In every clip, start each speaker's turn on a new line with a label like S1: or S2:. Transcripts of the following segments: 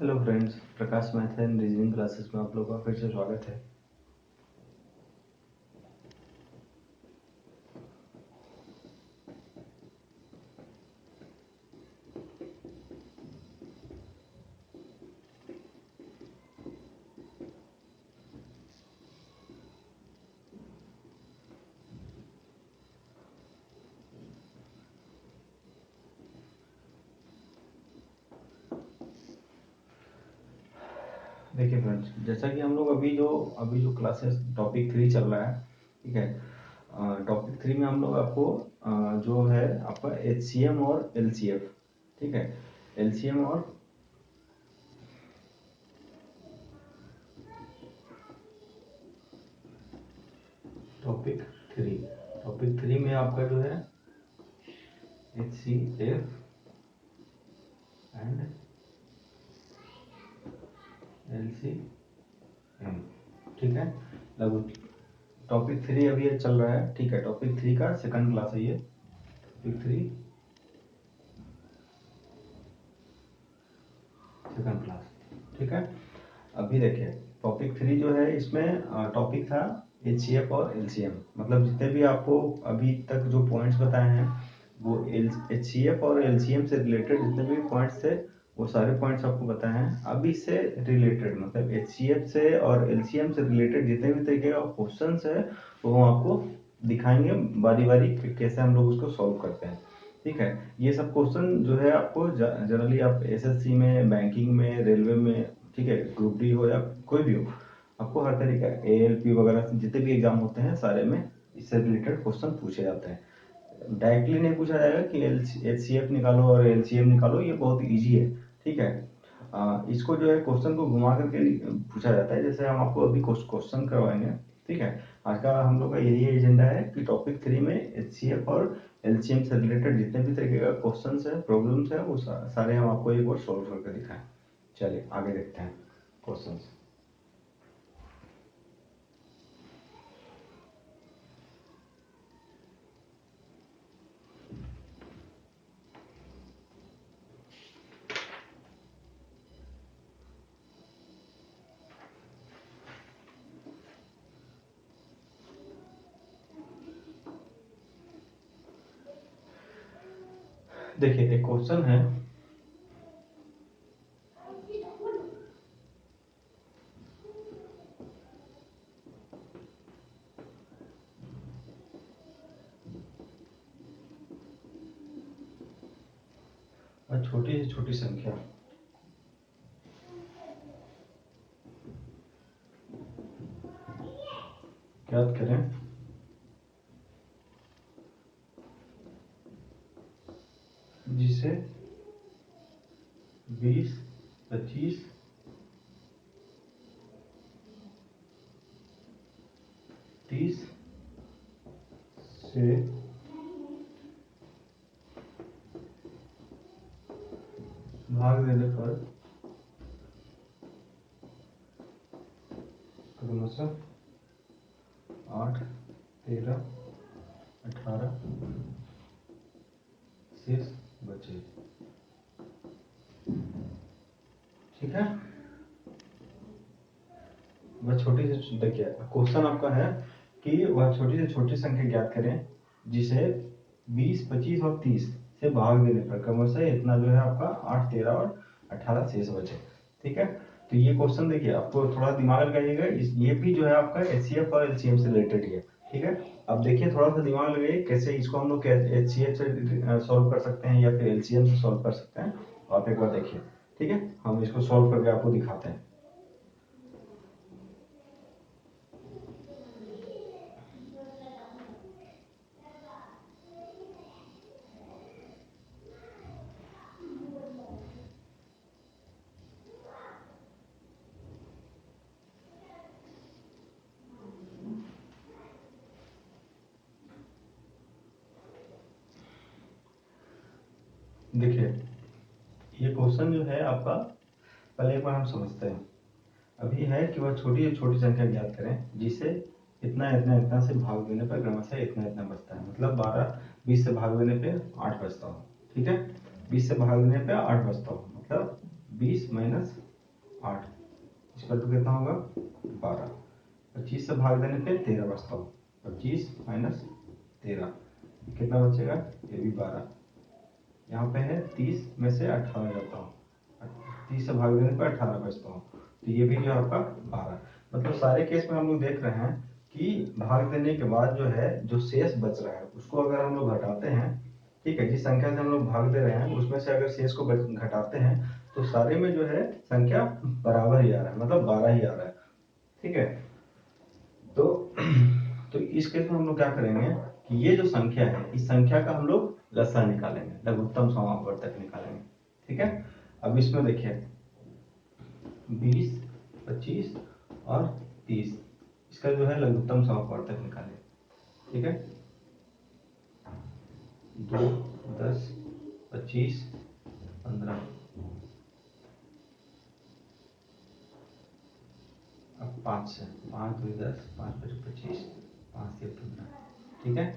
S1: Hello friends, Prakash math and reasoning classes में आप लोगों का फिर से स्वागत है। देखिए फ्रेंड्स, जैसा कि हम लोग अभी जो क्लासेस टॉपिक 3 चल रहा है, ठीक है। टॉपिक 3 में हम लोग आपको जो है आपका HCM और LCF, ठीक है। LCM और टॉपिक 3 में आपका जो है HCF एंड LCM, ठीक है। लगभग टॉपिक 3 अभी ये चल रहा है, ठीक है। टॉपिक 3 का सेकंड क्लास है ये, टॉपिक 3 सेकंड क्लास, ठीक है। अभी देखिए टॉपिक 3 जो है, इसमें टॉपिक था HCF और LCM, मतलब जितने भी आपको अभी तक जो पॉइंट्स बताए हैं वो HCF और LCM से रिलेटेड जितने भी पॉइंट्स थे वो सारे पॉइंट्स आपको बताए हैं। अब इससे रिलेटेड मतलब HCF से और LCM से रिलेटेड जितने भी तरीके का क्वेश्चंस है वो हम आपको दिखाएंगे बारी बारी कैसे हम लोग उसको सॉल्व करते हैं, ठीक है। ये सब क्वेश्चन जो है आपको जनरली आप SSC में, बैंकिंग में, रेलवे में, ठीक है, ग्रुप डी हो या कोई भी हो, आपको हर तरीके का ALP वगैरह जितने भी एग्जाम होते हैं सारे में इससे रिलेटेड क्वेश्चन पूछे जाते हैं। डायरेक्टली नहीं पूछा जाएगा कि HCF निकालो और LCM निकालो, ये बहुत ईजी है, ठीक है। इसको जो है क्वेश्चन को घुमा करके पूछा जाता है, जैसे हम आपको अभी क्वेश्चन करवाएंगे, ठीक है। आज का हम लोग का यही एजेंडा है कि टॉपिक 3 में HCF और LCM से रिलेटेड जितने भी तरीके का क्वेश्चंस है, प्रॉब्लम्स है, वो सारे हम आपको एक बार सॉल्व करके दिखाएं। चलिए आगे देखते हैं क्वेश्चंस। देखिए एक क्वेश्चन है, छोटी से छोटी संख्या ज्ञात करें जिसे 20, 25, 30 से भाग देने पर क्रमशः 8, 13, 18 शेष बचे, ठीक है। वह छोटी से देखिए क्वेश्चन आपका है कि वह छोटी से छोटी संख्या ज्ञात करें जिसे 20, 25 और 30 से भाग देने पर क्रमशः इतना जो है आपका 8, 13 और 18 शेष बचे, ठीक है। तो ये क्वेश्चन देखिए आपको थोड़ा दिमाग लगाइएगा, ये भी जो है आपका HCF और LCM से रिलेटेड ही है, ठीक है। अब देखिए थोड़ा सा दिमाग लगाइए कैसे इसको हम लोग HCF से सॉल्व कर सकते हैं या फिर LCM से सॉल्व कर सकते हैं। आप एक बार देखिए, ठीक है, हम इसको सॉल्व करके आपको दिखाते हैं। देखिए ये क्वेश्चन जो है आपका, पहले एक बार हम समझते हैं। अभी है कि वह छोटी से छोटी संख्या ज्ञात करें जिसे इतना इतना इतना से भाग देने पर क्रमशः इतना इतना बचता है, मतलब 12, 20 से भाग देने पे 8 बचता हो, ठीक है। 20 से भाग देने पे 8 बचता हो, मतलब 20 माइनस 8 इक्वल टू कितना होगा 12। 25 से भाग देने पे 13 बचता हो, 25 माइनस 13 कितना बचेगा, ये भी 12। यहाँ पे है 30 में से 18 जाता हो, 30 से भाग देने पर 18 बचता हो, तो ये भी जो आपका 12। मतलब सारे केस में हम लोग देख रहे हैं कि भाग देने के बाद जो है जो शेष बच रहा है उसको अगर हम लोग घटाते हैं, ठीक है, जिस संख्या से हम लोग भाग दे रहे हैं उसमें से अगर शेष को घटाते हैं तो सारे में जो है संख्या बराबर ही आ रहा है, मतलब 12 ही आ रहा है। ठीक है, तो इस केस में हम लोग क्या करेंगे कि ये जो संख्या है इस संख्या का हम लोग लसाअ निकालेंगे, लघुत्तम समापवर्तक निकालेंगे। ठीक है, अब इसमें देखिए 20, 25 और 30 इसका जो है लघुत्तम समापवर्तक निकालें। ठीक है, 2, 10, 25, 15, अब 5 से 5 2 10 5 5 25 5 से 15। ठीक है,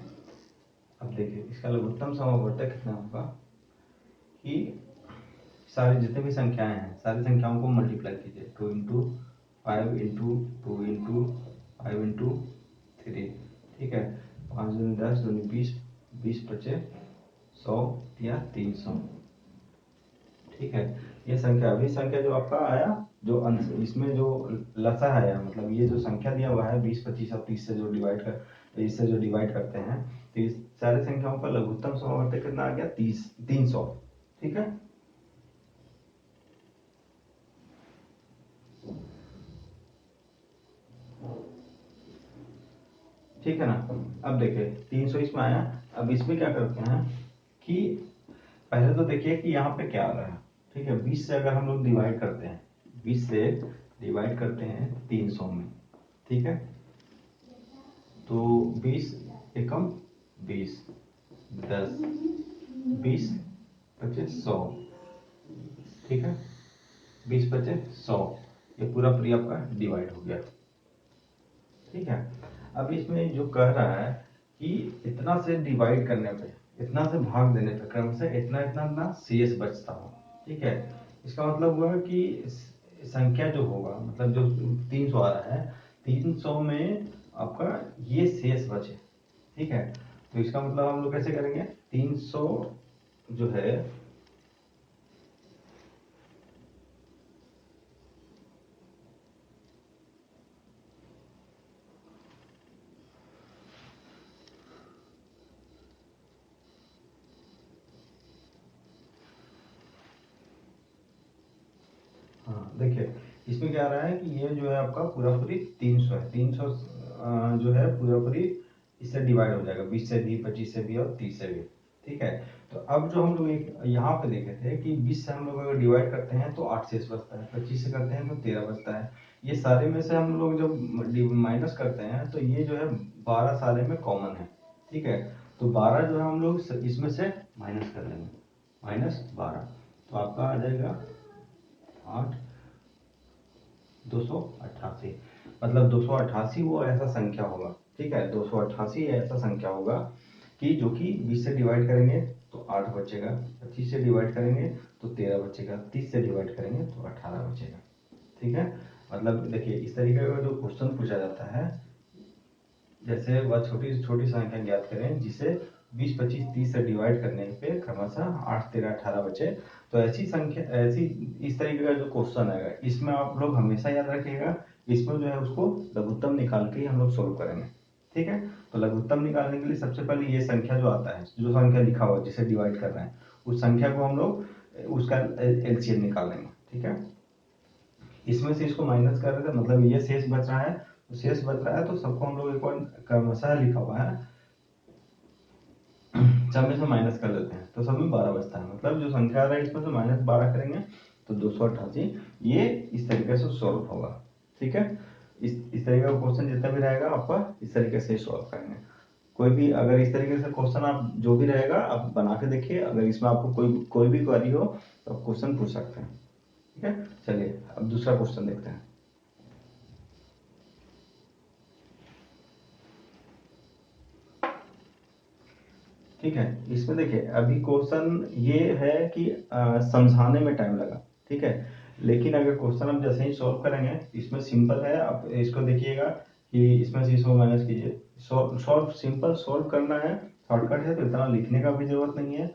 S1: अब देखिए इसका लघुत्तम समापवर्तक कितना होगा कि सारे जितने भी संख्याएं हैं सारी संख्याओं को मल्टीप्लाई कीजिए, 2 इंटू 5 इंटू 2 इंटू 5 इंटू 3। ठीक है, 5 दूनी 10 दूनी 20 20 बचे 100 या 300। ठीक है, ये संख्या अभी संख्या जो आपका आया जो अंश इसमें जो लसाअ आया, मतलब ये जो संख्या दिया हुआ है 20 25 और 30 से जो इससे जो डिवाइड करते हैं तो इस सारे संख्याओं का लघुत्तम समावर्तक कितना आ गया 300। ठीक है, ठीक है ना। अब देखिए 300 इसमें आया, अब इसमें क्या करते हैं कि पहले तो देखिए कि यहाँ पे क्या आ रहा है। ठीक है, 20 से अगर हम लोग डिवाइड करते हैं, 20 से डिवाइड करते हैं 300 में, ठीक है, तो 20 एकम 20, 10 20 25 100। ठीक है, 20 25 100, ये पूरा पूरी आपका डिवाइड हो गया। ठीक है, अब इसमें जो कह रहा है कि इतना से डिवाइड करने पे, इतना से भाग देने पे क्रम से इतना इतना ना शेष बचता हो। ठीक है, इसका मतलब हुआ कि संख्या जो होगा, मतलब जो 300 आ रहा है 300 में आपका ये शेष बचे। ठीक है, तो इसका मतलब हम लोग कैसे करेंगे, 300 जो है हाँ देखिए इसमें क्या आ रहा है कि ये जो है आपका पूरा पूरी 300 है, 300 जो है पूरा पूरी इससे डिवाइड हो जाएगा, 20 से भी 25 से भी और 30 से भी। ठीक है, तो अब जो हम लोग एक यहाँ पे देखे थे कि 20 से हम लोग अगर डिवाइड करते हैं तो 8 शेष बचता है, 25 से करते हैं तो 13 बचता है। ये सारे में से हम लोग जब माइनस करते हैं तो ये जो है 12 सारे में कॉमन है। ठीक है, तो 12 जो है हम लोग इसमें से माइनस कर लेंगे, -12, तो आपका आ जाएगा 8 288, मतलब 288 वो ऐसा संख्या होगा। ठीक है, 288 ऐसा संख्या होगा कि जो कि 20 से डिवाइड करेंगे तो 8 बचेगा, 25 से डिवाइड करेंगे तो 13 बचेगा, 30 से डिवाइड करेंगे तो 18 बचेगा। ठीक है, मतलब देखिए इस तरीके का जो क्वेश्चन पूछा जाता है, जैसे वह छोटी छोटी संख्या ज्ञात करें जिसे 20 25 30 से डिवाइड करने पे क्रमशः 8 13 18 बचे, तो ऐसी संख्या ऐसी इस तरीके का जो क्वेश्चन आएगा इसमें आप लोग हमेशा याद रखिएगा, इसमें जो है उसको लघुत्तम निकाल के ही हम लोग सोल्व करेंगे। ठीक है, तो लघुत्तम निकालने के लिए सबसे पहले ये संख्या जो आता है, जो संख्या लिखा हुआ है जिसे डिवाइड कर रहे हैं उस संख्या को हम लोग उसका एलसीएम निकाल लेंगे। ठीक है, इसमें से इसको माइनस कर रहे थे, मतलब ये शेष बच रहा है, तो शेष बच रहा है तो सबको हम लोग एक बार क्रमशः लिखा हुआ है, सब में से माइनस कर देते हैं तो सब में 12 बचता है, मतलब जो संख्या आ रहा है इसमें से -12 करेंगे तो 288, ये इस तरीके से सॉल्व होगा। ठीक है, इस तरीके का क्वेश्चन जितना भी रहेगा आपका इस तरीके से सॉल्व करेंगे। कोई भी अगर इस तरीके से क्वेश्चन आप जो भी रहेगा आप बना के देखिए, अगर इसमें आपको कोई भी क्वेरी हो तो आप क्वेश्चन पूछ सकते हैं। ठीक है, चलिए अब दूसरा क्वेश्चन देखते हैं। ठीक है, इसमें देखिए अभी क्वेश्चन ये है कि समझाने में टाइम लगा। ठीक है, लेकिन अगर क्वेश्चन आप जैसे ही सॉल्व करेंगे, इसमें सिंपल है, आप इसको देखिएगा कि इसमें से इसको माइनस कीजिए, सॉल्व सिंपल सॉल्व करना है, शॉर्टकट है, तो इतना लिखने का भी जरूरत नहीं है।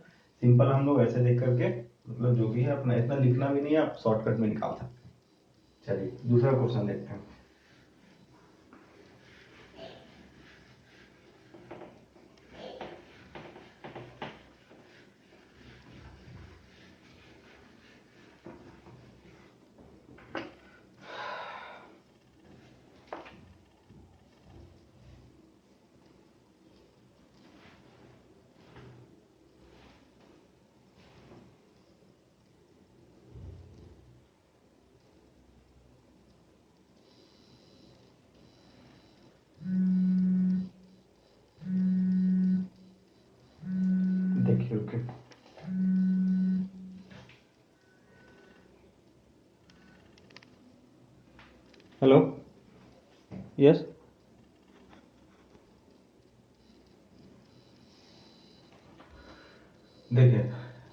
S1: सिंपल हम लोग ऐसे देख करके मतलब जो भी है अपना, इतना लिखना भी नहीं है, आप शॉर्टकट में निकाल सकते हैं। चलिए दूसरा क्वेश्चन देखते हैं। देखिए ओके, हेलो, यस, देखिए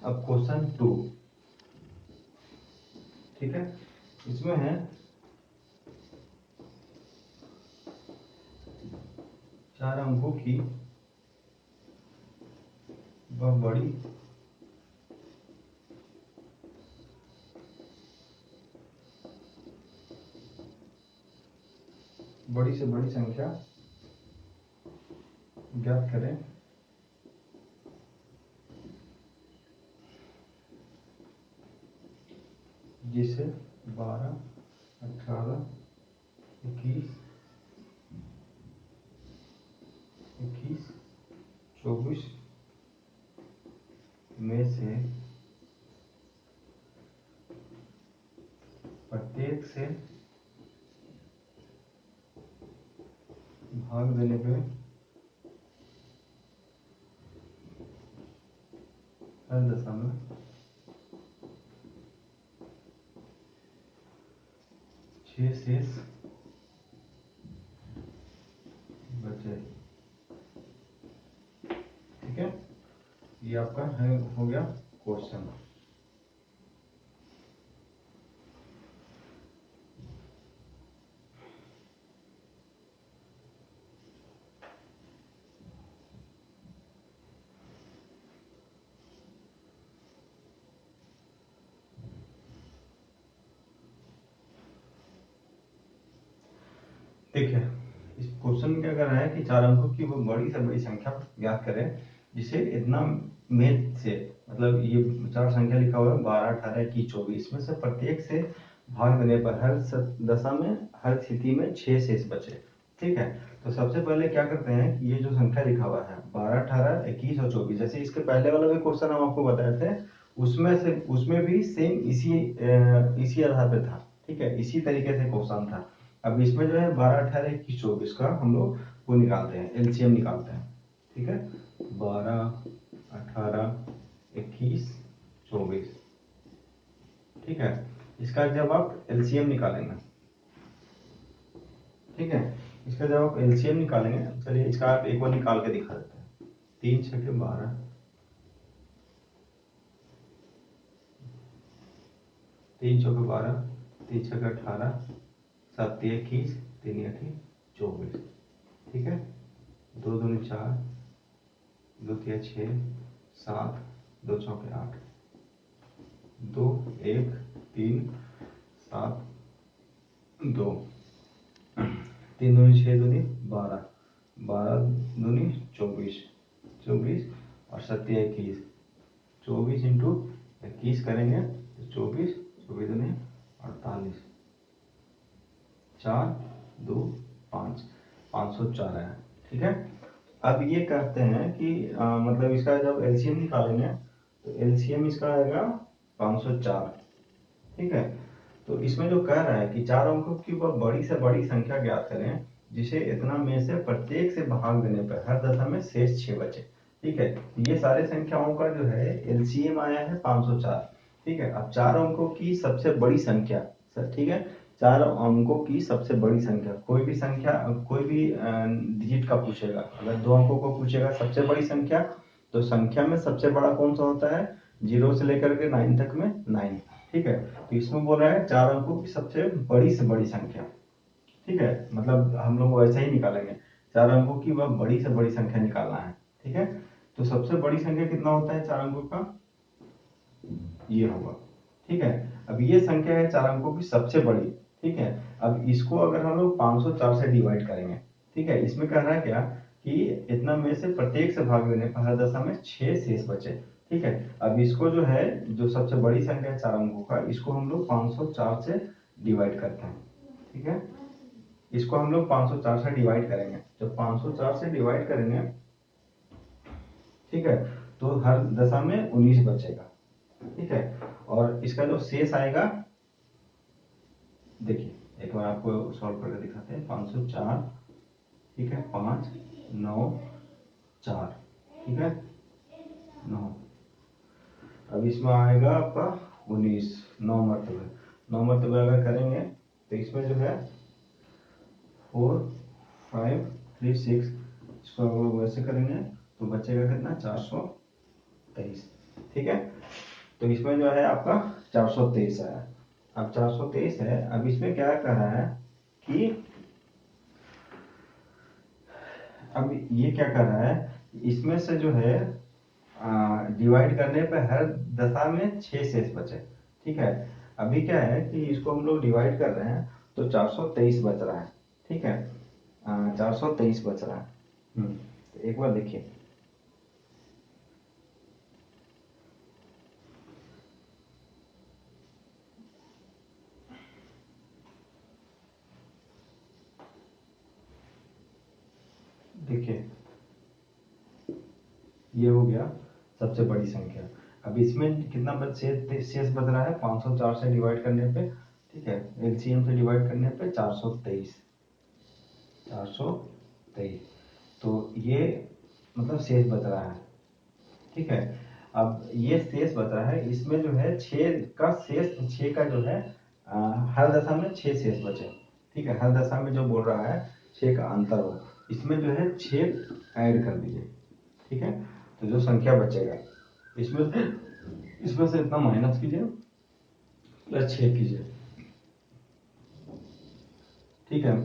S1: अब क्वेश्चन 2, ठीक है, इसमें है 4 अंकों की वह बड़ी से बड़ी संख्या ज्ञात करें जिसे 12, 18, 21, 24 में से प्रत्येक से भाग देने पे हर दशा में 6 शेष बचे। ठीक है, ये आपका है, हो गया क्वेश्चन। देखिए इस क्वेश्चन में क्या कर रहा है कि 4 अंकों की वो बड़ी से बड़ी संख्या ज्ञात करें जिसे इतना में से, मतलब ये 4 संख्या लिखा हुआ है 12, 18, 21, 24 में से प्रत्येक से भाग देने पर हर दशा में, हर स्थिति में 6 शेष बचे। ठीक है, तो सबसे पहले क्या करते हैं कि ये जो संख्या लिखा हुआ है 12, 18, 21 और 24, जैसे इसके पहले वाला भी क्वेश्चन हम आपको बताए थे, उसमें भी सेम इसी आधार पे था। ठीक है, इसी तरीके से क्वेश्चन था। अब इसमें जो है 12, 18, 21, 24 का हम लोग वो निकालते हैं, एलसीएम निकालते हैं। ठीक है, 12, 18, 21, 24। ठीक है, इसका जब आप एलसीएम निकालेंगे, ठीक है, इसका जब आप एलसीएम निकालेंगे, चलिए इसका आप एक बार निकाल के दिखा देते हैं। 3 6 12, 3 4 12, 3 6 18, 7 21, 3 8 24। ठीक है, 2 2 4, 2 3 6, 7, 2 4 8, 2 1 3 7 2, 3 दूनी 6 दूनी 12, 12 दूनी 24, 24 और 7 21, 24 इंटू 21 करेंगे तो 24, 24 दूनी 48, 4 2 5, 504 है। ठीक है, अब ये कहते हैं कि मतलब इसका जब एलसीएम निकालेंगे तो एलसीएम इसका आएगा 504। ठीक है, तो इसमें जो कह रहा है कि 4 अंकों की वह बड़ी से बड़ी संख्या ज्ञात करें जिसे इतना में से प्रत्येक से भाग देने पर हर दशा में शेष 6 बचे। ठीक है, ये सारे संख्याओं का जो है एलसीएम आया है 504। ठीक है, अब 4 अंकों की सबसे बड़ी संख्या, ठीक है, 4 अंकों की सबसे बड़ी संख्या, कोई भी संख्या, कोई भी डिजिट का पूछेगा, अगर 2 अंकों को पूछेगा सबसे बड़ी संख्या, तो संख्या में सबसे बड़ा कौन सा होता है, जीरो से लेकर के 9 तक में 9। ठीक है, तो इसमें बोल रहा है 4 अंकों की सबसे बड़ी से बड़ी संख्या। ठीक है, मतलब हम लोग वैसा ही निकालेंगे, 4 अंकों की वह बड़ी से बड़ी संख्या निकालना है। ठीक है, तो सबसे बड़ी संख्या कितना होता है 4 अंकों का, ये होगा। ठीक है, अब ये संख्या है 4 अंकों की सबसे बड़ी। ठीक है, अब इसको अगर हम लोग 504 से डिवाइड करेंगे, ठीक है, इसमें कह रहा है क्या कि इतना में से प्रत्येक से भाग देने पर हर दशा में 6 शेष बचे। ठीक है, अब इसको जो है, जो सबसे बड़ी संख्या है 4 अंकों का, इसको हम लोग 504 से डिवाइड करते हैं। ठीक है, इसको हम लोग 504 से डिवाइड करेंगे, जब 504 से डिवाइड करेंगे, ठीक है, तो हर दशा में 19 बचेगा। ठीक है, और इसका जो शेष आएगा, देखिए एक बार आपको सॉल्व करके दिखाते हैं। 504, ठीक है, 5 9 4, ठीक है 9। अब इसमें आएगा आपका 19, 9 मरतबे। 9 मरतबे अगर करेंगे तो इसमें जो है 4 5 3 6, इसको अगर वैसे करेंगे तो बचेगा कितना, 423। ठीक है, तो इसमें जो है आपका 423 आया। अब 423 है, अब इसमें क्या कह रहा है कि अब ये क्या कर रहा है, इसमें से जो है डिवाइड करने पे हर दशा में 6 शेष बचे। ठीक है, अभी क्या है कि इसको हम लोग डिवाइड कर रहे हैं तो 423 बच रहा है। ठीक है, 423 बच रहा है। तो एक बार देखिए, देखिए ये हो गया सबसे बड़ी संख्या। अब इसमें कितना शेष बच रहा है, 504 से डिवाइड करने पे, ठीक है, एलसीएम से डिवाइड करने पे 423, 423, तो ये मतलब शेष बच रहा है। ठीक है, अब ये शेष बच रहा है, इसमें जो है 6 का शेष, 6 का जो है हर दशा में 6 शेष बचे। ठीक है, हर दशा में जो बोल रहा है 6 का अंतर हो, इसमें जो है 6 ऐड कर दीजिए। ठीक है, तो जो संख्या बचेगा इसमें से इतना माइनस कीजिए, प्लस 6 कीजिए। ठीक है,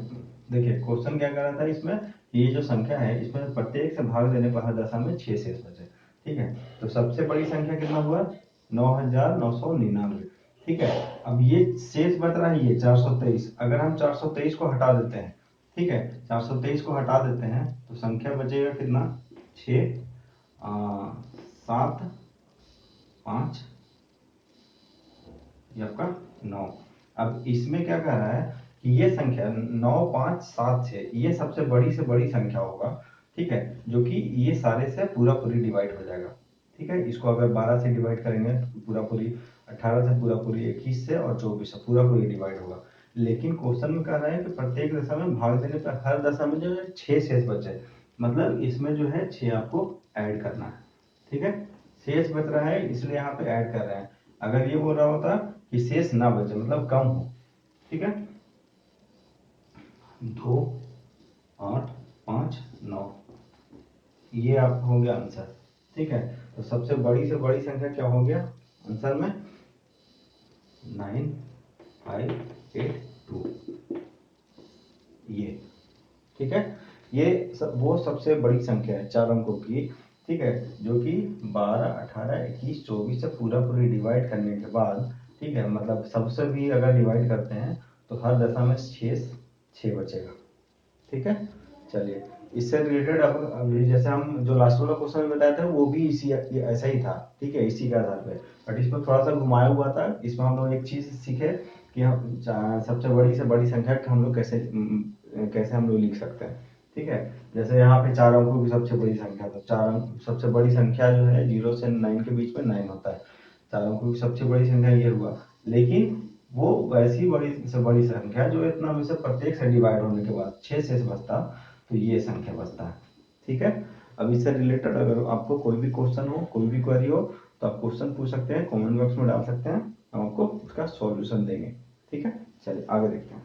S1: देखिए क्वेश्चन क्या कर रहा था इसमें, ये जो संख्या है इसमें प्रत्येक से भाग देने पर हर दशा में 6 शेष बचे। ठीक है, तो सबसे बड़ी संख्या कितना हुआ, 9999। ठीक है, अब ये शेष बच रहा है ये 423, अगर हम 423 को हटा देते हैं, ठीक है, 423 को हटा देते हैं तो संख्या बचेगा कितना, 6 7 5, ये आपका 9। अब इसमें क्या कह रहा है कि ये संख्या 9576, ये सबसे बड़ी से बड़ी संख्या होगा। ठीक है, जो कि ये सारे से पूरा पूरी डिवाइड हो जाएगा। ठीक है, इसको अगर 12 से डिवाइड करेंगे तो पूरा पूरी, 18 से पूरा पूरी, 21 से और 24 से पूरा पूरी डिवाइड होगा। लेकिन क्वेश्चन में कह रहा है कि प्रत्येक दशा में भाग देने पर हर दशा में जो है 6 शेष बचे, मतलब इसमें जो है 6 आपको ऐड करना है। ठीक है, शेष बच रहा है इसलिए यहाँ पे ऐड कर रहे हैं। अगर ये बोल रहा होता कि शेष ना बचे, मतलब कम हो, ठीक है, 2 8 5 9, ये आपका हो गया आंसर। ठीक है, तो सबसे बड़ी से बड़ी संख्या क्या हो गया आंसर में, 9582, ये। ठीक है, ये वो सबसे बड़ी संख्या है 4 अंकों की। ठीक है, जो कि 12 18 21 24 से पूरा पूरी डिवाइड करने के बाद, ठीक है, मतलब सबसे भी अगर डिवाइड करते हैं तो हर दशा में शेष 6 बचेगा। ठीक है, चलिए इससे रिलेटेड अब अभी जैसे हम जो लास्ट वाला क्वेश्चन बताया था वो भी इसी ऐसा ही था। ठीक है, इसी के आधार पे, बट इसमें थोड़ा सा घुमाया हुआ था। इसमें हम लोग एक चीज सीखे कि हम सबसे बड़ी से बड़ी संख्या हम लोग कैसे कैसे हम लोग लिख सकते हैं। ठीक है, जैसे यहाँ पे 4 अंकों की सबसे बड़ी संख्या, तो 4 अंक सबसे बड़ी संख्या जो है 0 से 9 के बीच में 9 होता है, 4 अंकों की सबसे बड़ी संख्या ये हुआ। लेकिन वो वैसी बड़ी से बड़ी संख्या जो इतना में से प्रत्येक से डिवाइड होने के बाद 6 शेष बचता, तो ये संख्या बचता है। ठीक है, अब इससे रिलेटेड अगर आपको कोई भी क्वेश्चन हो, कोई भी क्वेरी हो, तो आप क्वेश्चन पूछ सकते हैं, कमेंट बॉक्स में डाल सकते हैं, हम आपको उसका सॉल्यूशन देंगे। ठीक है, चलिए आगे देखते हैं।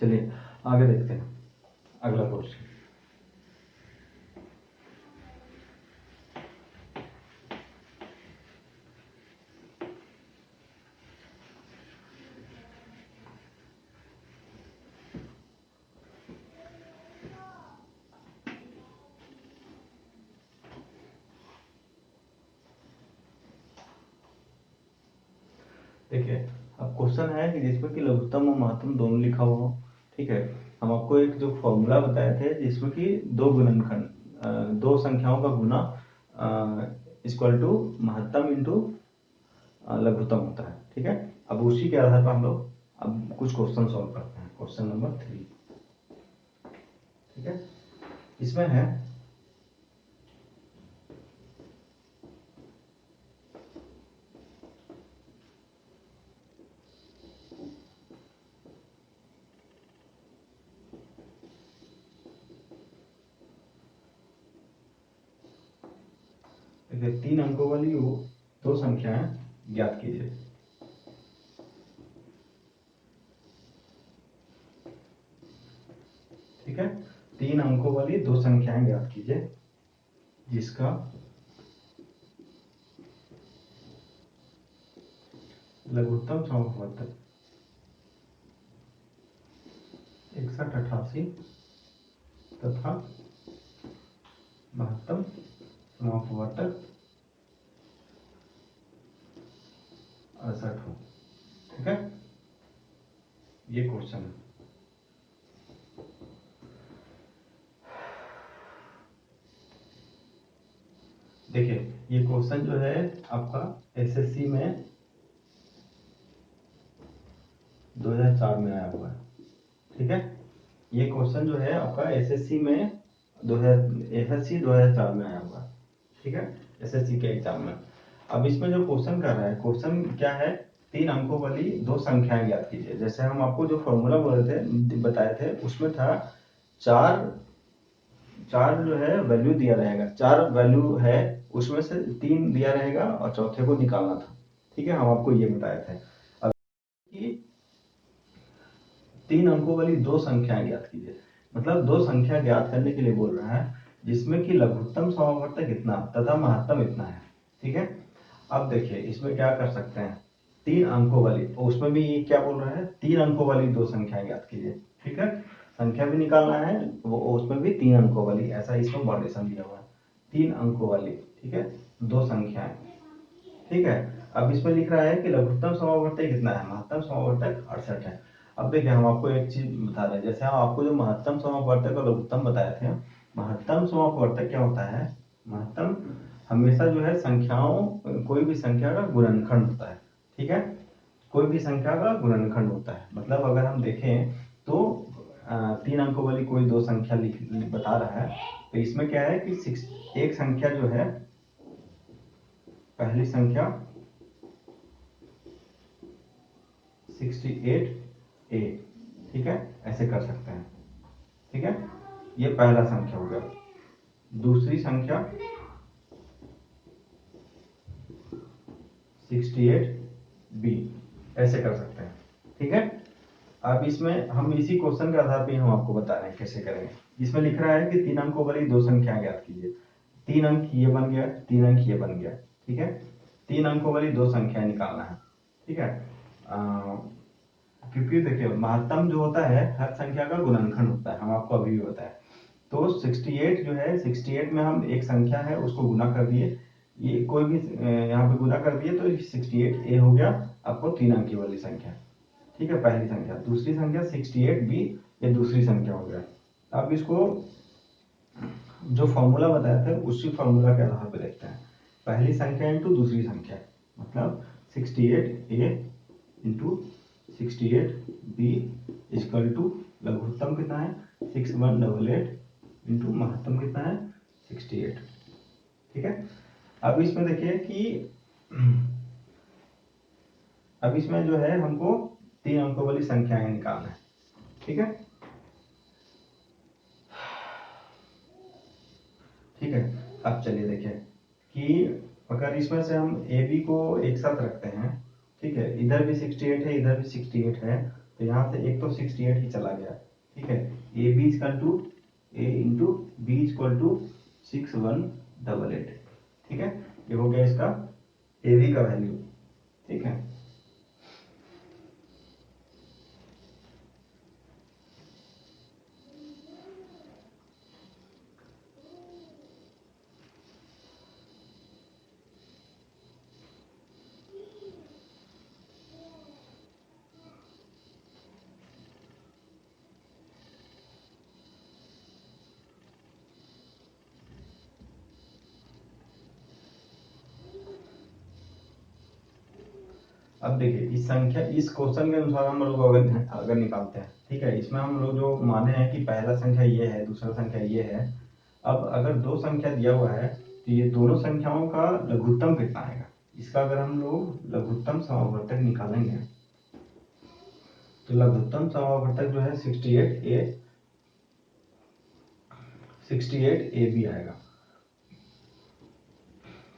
S1: चलिए आगे देखते हैं अगला क्वेश्चन। देखिए अब क्वेश्चन है कि जिसमें कि लघुत्तम और महत्तम दोनों लिखा हुआ हो, ठीक है। हम आपको एक जो फॉर्मूला बताए थे जिसमें कि दो गुणनखंड, दो संख्याओं का गुना इक्वल टू महत्तम इंटू लघुत्तम होता है, ठीक है। अब उसी के आधार पर हम लोग अब कुछ क्वेश्चन सॉल्व करते हैं। क्वेश्चन नंबर 3, ठीक है। इसमें है देखिए 3 अंकों वाली वो दो संख्याएं ज्ञात कीजिए। ठीक है, 3 अंकों वाली दो संख्याएं ज्ञात कीजिए जिसका लघुत्तम समापवर्तक 61, 88 तथा महत्तम समापवर्तक 68 हो। ठीक है, ये क्वेश्चन है। देखिए ये क्वेश्चन जो है आपका एसएससी में 2004 में आया हुआ है। ठीक है, ये क्वेश्चन जो है आपका एसएससी में 2004 में आया हुआ है। ठीक है, एसएससी के एग्जाम में। अब इसमें जो क्वेश्चन कर रहा है, क्वेश्चन क्या है, 3 अंकों वाली दो संख्याएं ज्ञात कीजिए। जैसे हम आपको जो फॉर्मूला बोले थे, बताए थे, उसमें था चार जो है वैल्यू दिया रहेगा, 4 वैल्यू है, उसमें से 3 दिया रहेगा और चौथे को निकालना था। ठीक है, हम आपको ये बताए थे। अब 3 अंकों वाली दो संख्याएं ज्ञात कीजिए, मतलब दो संख्या ज्ञात करने के लिए बोल रहा है जिसमें कि लघुत्तम समापवर्तक इतना तथा महत्तम इतना है। ठीक है, अब देखिए इसमें क्या कर सकते हैं, 3 अंकों वाली, उसमें भी ये क्या बोल रहा है, 3 अंकों वाली दो संख्याएं ज्ञात कीजिए। ठीक है, संख्या भी निकालना है, वो उसमें भी 3 अंकों वाली, ऐसा इसमें मॉड्यूलेशन दिया हुआ है, 3 अंकों वाली। ठीक है, दो संख्याएं। ठीक है, अब इसमें लिख रहा है कि लघुत्तम समापवर्तक कितना है, महत्तम समापवर्तक 68 है। अब देखिए हम आपको एक चीज बता रहे हैं, जैसे हम आपको जो महत्तम समापवर्तक और लघुत्तम बताए थे, महत्तम समापवर्तक क्या होता है, महत्तम हमेशा जो है संख्याओं, कोई भी संख्या का गुणनखंड होता है। ठीक है, कोई भी संख्या का गुणनखंड होता है, मतलब अगर हम देखें तो 3 अंकों वाली कोई दो संख्या बता रहा है, तो इसमें क्या है कि एक संख्या जो है, पहली संख्या 68A, ठीक है, ऐसे कर सकते हैं। ठीक है, ये पहला संख्या हो गया। दूसरी संख्या 68B, ऐसे कर सकते हैं। ठीक है, अब इसमें हम इसी क्वेश्चन के आधार पे हम आपको बता रहे हैं कैसे करेंगे। इसमें लिख रहा है कि 3 अंकों वाली दो संख्या ज्ञात कीजिए। 3 अंक ये बन गया, 3 अंक ये बन गया। ठीक है, 3 अंकों वाली दो संख्या निकालना है। ठीक है, क्योंकि देखिए महत्तम जो होता है हर संख्या का गुणनखंड होता है, हम आपको अभी भी बताया। तो 68 जो है, 68 में हम एक संख्या है उसको गुना कर दिए, ये कोई भी यहाँ पे गुना कर दिए, तो 68A हो गया आपको 3 अंकी वाली संख्या। ठीक है, पहली संख्या। दूसरी संख्या 68B, ये दूसरी संख्या हो गया। अब इसको जो फॉर्मूला बताया था उसी फॉर्मूला के आधार पर देखते हैं। पहली संख्या इंटू दूसरी संख्या, मतलब 68A into 68B equal to लघुत्तम कितना है 6188 इंटू महत्तम कितना है 68। ठीक है, अब इसमें देखिए कि अब इसमें जो है हमको 3 अंकों वाली संख्याएं निकालना है। ठीक है, ठीक है, अब चलिए देखिए कि अगर इसमें से हम ए बी को एक साथ रखते हैं, ठीक है, इधर भी 68 है, इधर भी 68 है, तो यहाँ से एक तो 68 ही चला गया, ठीक है। A B equal to A into B equal to 6188, ठीक है। ये हो गया इसका ए बी का वैल्यू, ठीक है। अब देखिए इस संख्या, इस क्वेश्चन के अनुसार हम लोग अगर निकालते हैं, ठीक है। इसमें हम लोग जो माने हैं कि पहला संख्या ये है, दूसरा संख्या ये है। अब अगर दो संख्या दिया हुआ है तो ये दोनों संख्याओं का लघुत्तम कितना आएगा, इसका अगर हम लोग लघुत्तम समावर्तक निकालेंगे तो लघुत्तम समावर्तक जो है 68 ए बी आएगा।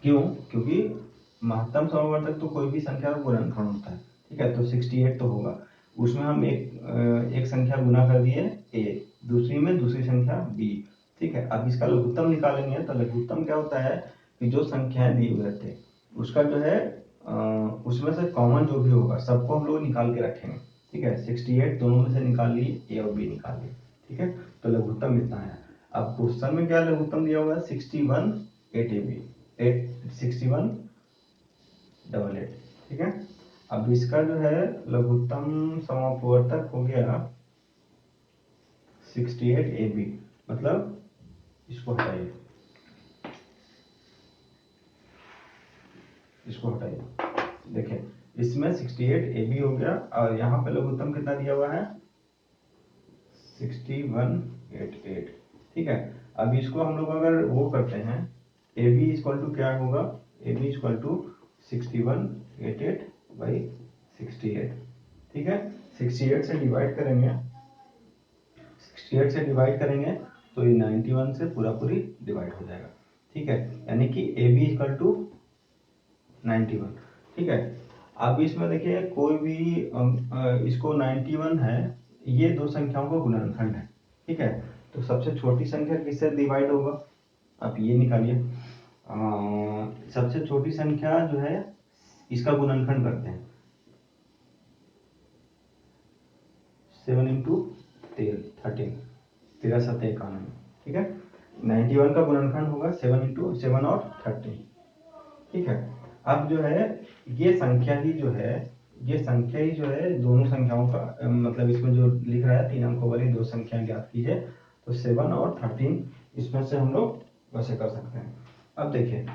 S1: क्यों? क्योंकि महत्तम समावर्तक तो कोई भी संख्या का गुणनफल होता है, ठीक है। तो 68 तो होगा, उसमें हम एक संख्या गुना कर दिए ए, दूसरी में दूसरी संख्या बी, ठीक है। अब इसका लघुत्तम निकालेंगे तो लघुत्तम क्या होता है कि जो संख्याएं दिए हुए थे उसका जो है उसमें से कॉमन जो भी होगा सबको हम लोग निकाल के रखेंगे, ठीक है। 68 दोनों में से निकाल लिए, ए और बी निकाल लिए, ठीक है। तो लघुत्तम इतना है। अब क्वेश्चन में क्या लघुत्तम दिया हुआ है 6188, ठीक है। अब इसका जो है लघुत्तम समापवर्तक हो गया 68 ए बी, मतलब इसको हटाइए, इसको हटाइए। देखिए इसमें 68 ए बी हो गया और यहाँ पे लघुत्तम कितना दिया हुआ है 6188, ठीक है। अब इसको हम लोग अगर वो करते हैं ए बी इक्वल टू क्या होगा, A B equal to 6188 by 68, ठीक है। 68 से डिवाइड करेंगे, 68 से डिवाइड करेंगे तो ये 91 से पूरा पूरी डिवाइड हो जाएगा, ठीक है। यानी कि ए बी इक्वल टू 91, ठीक है। अब इसमें देखिए कोई भी इसको 91 है, ये दो संख्याओं का गुणनखंड है, ठीक है। तो सबसे छोटी संख्या किससे डिवाइड होगा, आप ये निकालिए। सबसे छोटी संख्या जो है इसका गुणनखंड करते हैं 7 इंटू 13, 13 7 91, ठीक है। 91 का गुणनखंड होगा 7 इंटू 7 और 13, ठीक है। अब जो है ये संख्या ही जो है, ये संख्या ही जो है दोनों संख्याओं का मतलब इसमें जो लिख रहा है 3 अंकों वाली दो संख्याएं ज्ञात कीजिए, तो 7 और 13 इसमें से हम लोग वैसे कर सकते हैं। अब देखिए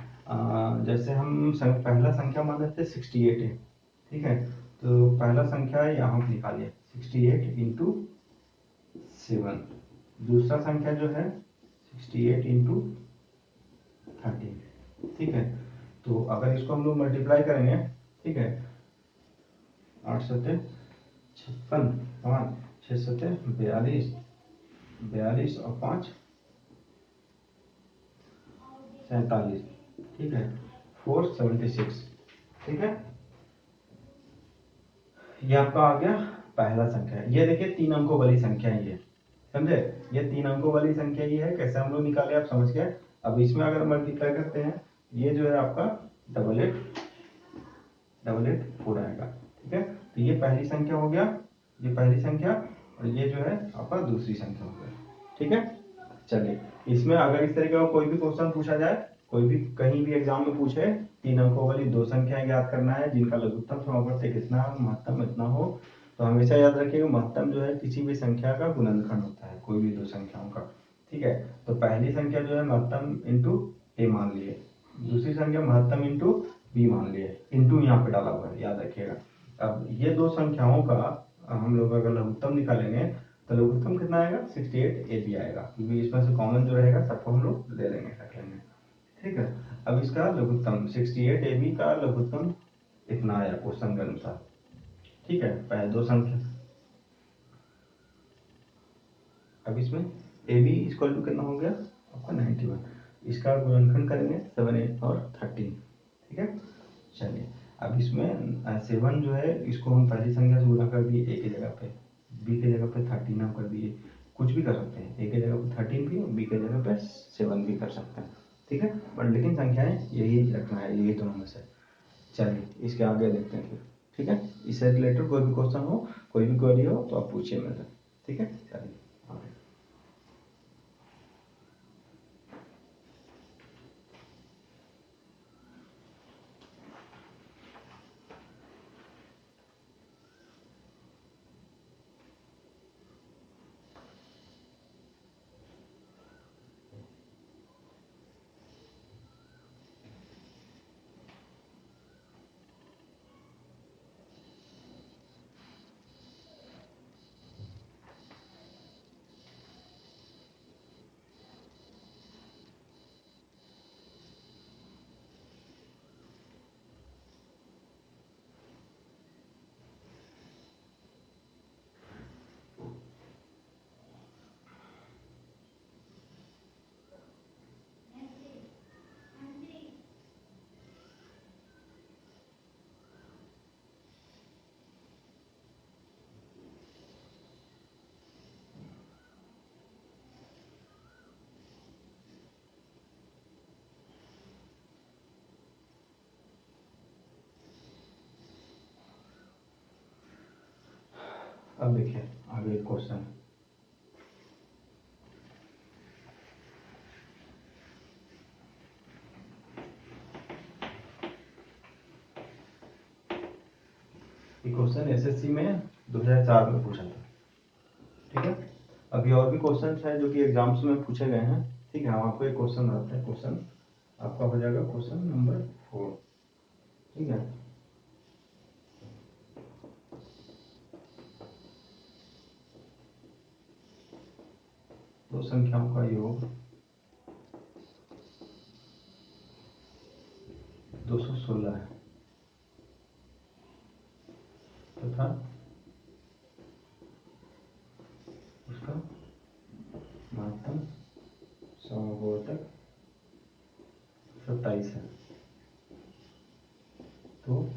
S1: जैसे हम पहला संख्या मान लेते 68 है, ठीक है। तो पहला संख्या यहाँ पे निकालिए 68 इंटू 7, दूसरा संख्या जो है 68 इंटू 13, ठीक है। तो अगर इसको हम लोग मल्टीप्लाई करेंगे, ठीक है, 8 सत्ते 56, 5 6 सत्ते 42, 42 और 5 47, ठीक है, 476, ठीक है। ये आपका आ गया पहला संख्या। ये देखिए 3 अंकों वाली संख्या है, ये समझे, ये 3 अंकों वाली संख्या ही है। कैसे हम लोग निकाले आप समझ गए। अब इसमें अगर मल्टीप्लाई करते हैं, ये जो है आपका 8884 आएगा, ठीक है। तो ये पहली संख्या हो गया, ये पहली संख्या, और ये जो है आपका दूसरी संख्या हो गया, ठीक है। चलिए इसमें अगर इस तरीके का कोई भी क्वेश्चन पूछा जाए, कोई भी कहीं भी एग्जाम में पूछे 3 अंकों वाली दो संख्याएं ज्ञात करना है जिनका लघुत्तम समावर्तक कितना हो, महत्तम इतना हो, तो हमेशा याद रखिएगा महत्तम जो है किसी भी संख्या का गुणनखंड होता है, कोई भी दो संख्याओं का, ठीक है। तो पहली संख्या जो है महत्तम इंटू ए मान लिए, दूसरी संख्या महत्तम इंटू बी मान लिए, इंटू यहाँ पे डाला हुआ है, याद रखिएगा। अब ये दो संख्याओं का हम लोग अगर लघुत्तम निकालेंगे तो लघुत्तम कितना आएगा 68 ए बी आएगा, क्योंकि इसमें से कॉमन जो रहेगा सबको हम लोग ले लेंगे, रख लेंगे, ठीक है। अब इसका लघुत्तम 68 ए बी का लघुत्तम इतना आया क्वेश्चन के अनुसार, ठीक है, पहले दो संख्या। अब इसमें ए बी इक्वल टू कितना हो गया आपका 91, इसका गुणनखंड करेंगे 7 8 और 13, ठीक है। चलिए अब इसमें 7 जो है इसको हम पहली संख्या से गुना कर दिए ए की जगह पे, बी की जगह पे 13 हम कर दिए, कुछ भी कर सकते हैं, ए की जगह पे 13 भी, बी की जगह पे 7 भी कर सकते हैं, ठीक है। बट लेकिन संख्याएं यही रखना है, यही दोनों में से। चलिए इसके आगे देखते हैं फिर, ठीक है। इससे रिलेटेड कोई भी क्वेश्चन हो, कोई भी क्वेरी हो तो आप पूछिए मेरे से, ठीक है। चलिए आगे। अब देखिए आगे एक क्वेश्चन, ये क्वेश्चन एसएससी में 2004 में पूछा था, ठीक है। अभी और भी क्वेश्चन है जो कि एग्जाम्स में पूछे गए हैं, ठीक है। हम आपको एक क्वेश्चन बताते हैं, क्वेश्चन आपका हो जाएगा क्वेश्चन नंबर 4, ठीक है। दो संख्याओं का योग 216 है तथा उसका महत्तम समवर्तक 27 है, तो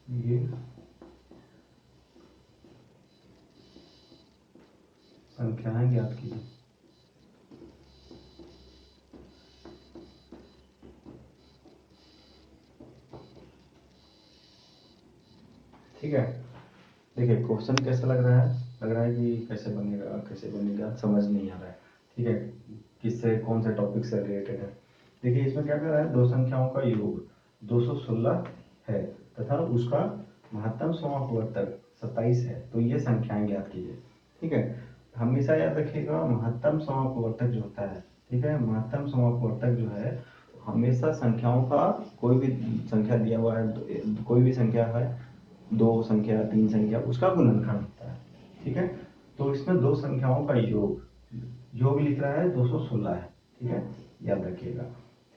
S1: ये संख्याएं ज्ञात कीजिए। ठीक है, देखिए क्वेश्चन कैसा लग रहा है, लग रहा है कि कैसे बनेगा समझ नहीं आ रहा है, ठीक है। किससे, कौन से टॉपिक से रिलेटेड है। देखिए इसमें क्या कर रहा है, दो संख्याओं का योग 216 है तथा उसका महत्तम समापवर्तक 27 है, तो ये संख्याएं ज्ञात कीजिए, ठीक है। हमेशा याद रखिएगा महत्तम समापवर्तक जो होता है, ठीक है, महत्तम समापवर्तक जो है हमेशा संख्याओं का, कोई भी संख्या दिया हुआ है, कोई भी संख्या है, 2 संख्या 3 संख्या, उसका गुणनखंड होता है, ठीक है। तो इसमें दो संख्याओं का योग लिख रहा है 216 है, ठीक है, याद रखिएगा,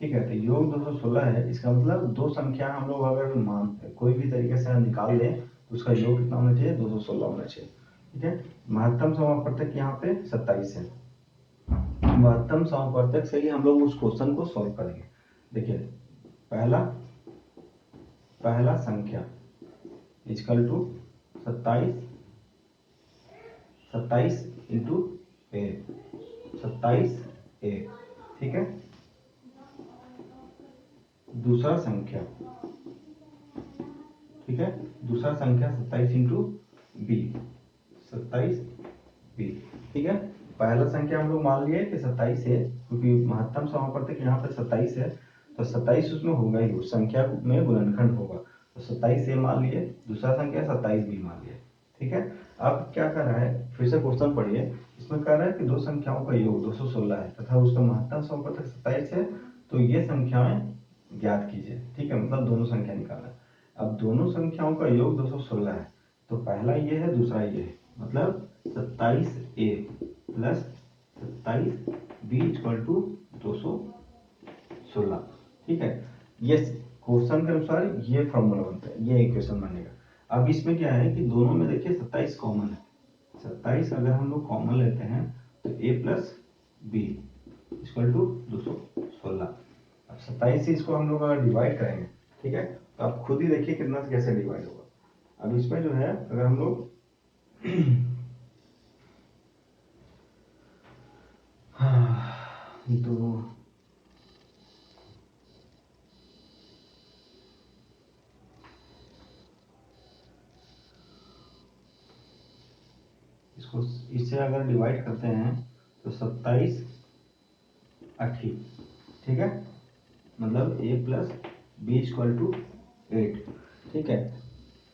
S1: ठीक है। तो योग 216 है, इसका मतलब दो संख्या हम लोग अगर मान कोई भी तरीके से निकाल लें तो उसका योग कितना होना चाहिए, 216 होना चाहिए, ठीक है। महत्तम समापवर्तक यहाँ पे 27 है, महत्तम समापवर्तक से ही हम लोग उस क्वेश्चन को सॉल्व करेंगे। देखिए पहला संख्या इजकल टू 27 इंटू ए, 27 ए, ठीक है। दूसरा संख्या, ठीक है, दूसरा संख्या 27 इंटू बी, 27 बी, ठीक है। पहला संख्या हम लोग मान लिए कि 27 है, क्योंकि महत्तम समापवर्तक यहाँ पे 27 है, तो 27 उसमें होगा ही, उस संख्या में गुणनखंड होगा, तो 27 ए मान लिए, दूसरा संख्या 27 बी मान लिए, ठीक है। अब क्या कर रहा है, फिर से क्वेश्चन पढ़िए, इसमें कह रहा है कि दो संख्याओं का योग 216 है तथा उसका महत्तम समापवर्तक 27 है, तो ये संख्याएं ज्ञात कीजिए, ठीक है, मतलब दोनों संख्या निकालना है। अब दोनों संख्याओं का योग 216 है, तो पहला ये है, दूसरा ये है, मतलब 27 ए प्लस 27 बी इक्वल टू 216, ठीक है। ये क्वेश्चन के अनुसार ये फॉर्मूला बनता है, ये इक्वेशन बनेगा। अब इसमें क्या है कि दोनों में देखिए 27 कॉमन है, 27 अगर हम लोग कॉमन लेते हैं तो a plus B equal to 216, अब 27 से इसको हम लोग अगर डिवाइड करेंगे, ठीक है, तो आप खुद ही देखिए कितना कैसे डिवाइड होगा। अब इसमें जो है अगर हम लोग दो इसको इससे अगर डिवाइड करते हैं तो 27 80, ठीक है, मतलब a plus B equal to 8, ठीक है।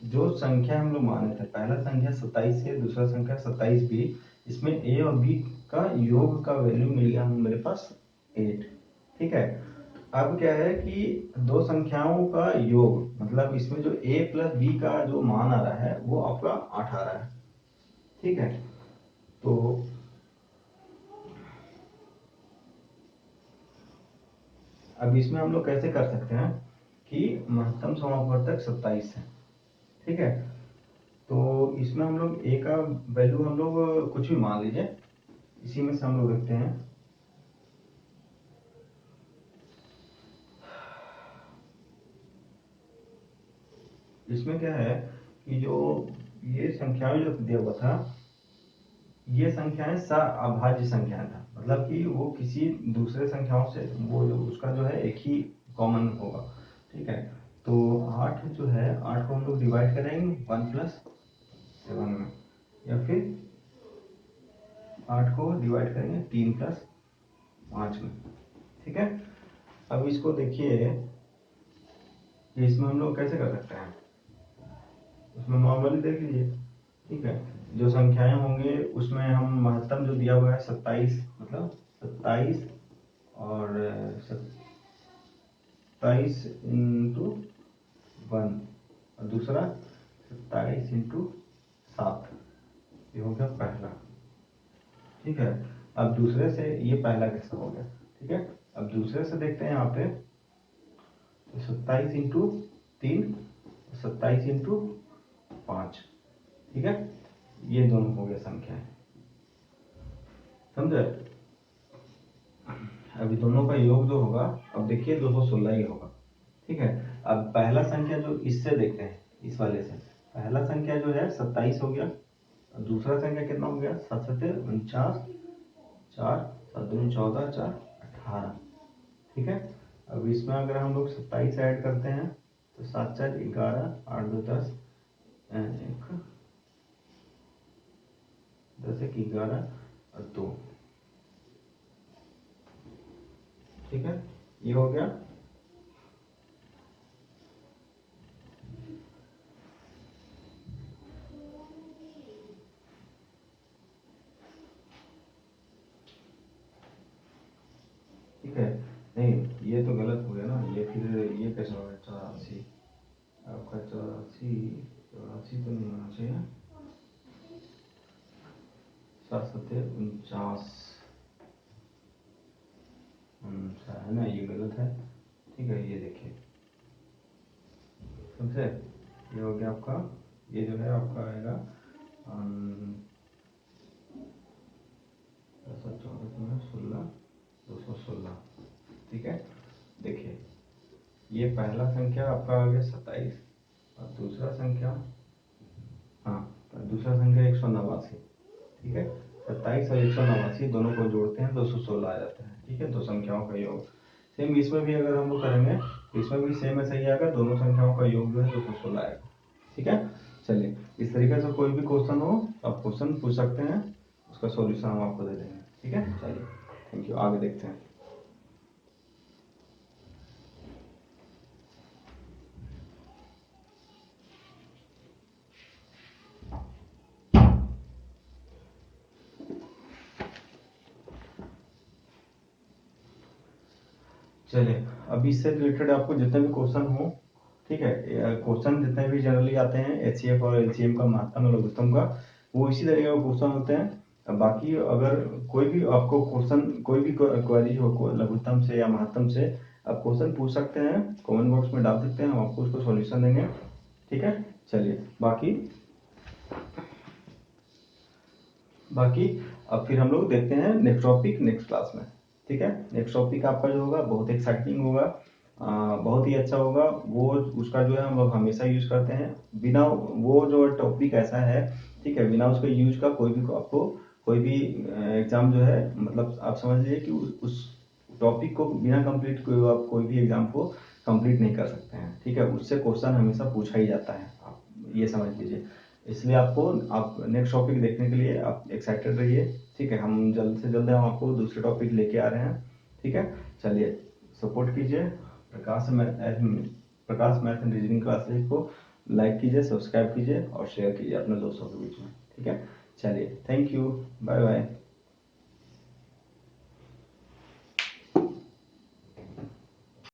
S1: जो संख्या हम लोग माने थे, पहला संख्या 27 है, दूसरा संख्या 27b, इसमें a और b का योग का वैल्यू मिल गया मेरे पास 8, ठीक है। अब क्या है कि दो संख्याओं का योग, मतलब इसमें जो a प्लस b का जो मान आ रहा है वो आपका 8 आ रहा है, ठीक है। तो अब इसमें हम लोग कैसे कर सकते हैं कि महत्तम समापवर्तक 27 है, ठीक है। तो इसमें हम लोग a का वैल्यू हम लोग कुछ भी मान लीजिए, इसी में से हम लोग देखते हैं। इसमें क्या है कि जो ये संख्याएं जो दिया हुआ था, ये संख्याएं अभाज्य संख्याएं था, मतलब कि वो किसी दूसरे संख्याओं से वो जो उसका जो है एक ही कॉमन होगा, ठीक है। तो 8 जो है, 8 को हम लोग डिवाइड करेंगे 1 प्लस 7 में, या फिर 8 को डिवाइड करेंगे 3 प्लस 5 में, ठीक है। अब इसको देखिए, इसमें हम लोग कैसे कर सकते हैं, उसमें नॉर्मली देख लीजिए, ठीक है। जो संख्याएं होंगे उसमें हम महत्तम जो दिया हुआ है 27, मतलब 27 और 27 इंटू 1, और दूसरा 27 इंटू 7, ये हो गया पहला, ठीक है। अब दूसरे से, ये पहला कैसा हो गया, ठीक है। अब दूसरे से देखते हैं यहाँ पे, 27 इंटू 3, 27 इंटू 5, ठीक है। ये दोनों हो गया संख्याएं, समझे। अभी दोनों का योग जो होगा, अब देखिए 216 ही होगा, ठीक है। अब पहला संख्या जो इससे देखते हैं, इस वाले से पहला संख्या जो है 27 हो गया, और दूसरा संख्या कितना हो गया, 7 7 49, 4 7 2 14 4 18, ठीक है। अब इसमें अगर हम लोग 27 ऐड करते हैं तो 7 4 11 8 2 10 1 10 1 11 और 2, ठीक है, ये हो गया। ठीक है, नहीं ये तो गलत हो गया ना, ये फिर ये कैसे हो गया 84, आपका 84 84 तो नहीं होना चाहिए, 7 7 49 है ना, ये गलत है, ठीक है। ये देखिए समझे, ये हो गया आपका, ये जो है आपका आएगा 16 216, ठीक है। देखिए ये पहला संख्या आपका आ गया 27, और दूसरा संख्या, हाँ दूसरा संख्या 189, ठीक है। 27 और 189 दोनों को जोड़ते हैं 216 आ जाता है, ठीक है, दो संख्याओं का योग। सेम इसमें भी अगर हम लोग करेंगे तो इसमें भी सेम ऐसा ही आएगा, दोनों संख्याओं का योग जो है 216 आएगा, ठीक है। चलिए, इस तरीके से कोई भी क्वेश्चन हो आप क्वेश्चन पूछ सकते हैं, उसका सॉल्यूशन हम आपको दे देंगे, ठीक है। चलिए, थैंक यू, आगे देखते हैं। चलिए, अब इससे रिलेटेड आपको जितने भी क्वेश्चन हो, ठीक है, क्वेश्चन जितने भी जनरली आते हैं एचसीएफ और एलसीएम का, महत्तम और लघुत्तम का, वो इसी तरीके का क्वेश्चन होते हैं। बाकी अगर कोई भी आपको क्वेश्चन, कोई भी क्वेरी हो लघुत्तम से या महत्तम से, आप क्वेश्चन पूछ सकते हैं, कमेंट बॉक्स में डाल सकते हैं, हम आपको उसको सॉल्यूशन देंगे, ठीक है। चलिए, बाकी अब फिर हम लोग देखते हैं नेक्स्ट टॉपिक नेक्स्ट क्लास में, ठीक है। ठीक है। नेक्स्ट टॉपिक आपका जो होगा बहुत एक्साइटिंग होगा, बहुत ही अच्छा होगा। वो उसका जो है हम लोग हमेशा यूज करते हैं, बिना वो जो टॉपिक ऐसा है, ठीक है, बिना उसके यूज का कोई भी आपको कोई भी एग्जाम जो है, मतलब आप समझ लीजिए कि उस टॉपिक को बिना कंप्लीट आप कोई भी एग्जाम को कंप्लीट नहीं कर सकते हैं, ठीक है। उससे क्वेश्चन हमेशा पूछा ही जाता है, आप ये समझ लीजिए। इसलिए आप नेक्स्ट टॉपिक देखने के लिए आप एक्साइटेड रहिए, ठीक है। हम जल्द से जल्द हम आपको दूसरे टॉपिक लेके आ रहे हैं, ठीक है। चलिए सपोर्ट कीजिए प्रकाश मैथ एंड रीजनिंग क्लासेस को, लाइक कीजिए, सब्सक्राइब कीजिए और शेयर कीजिए अपने दोस्तों के बीच में, ठीक है। चलिए थैंक यू, बाय बाय।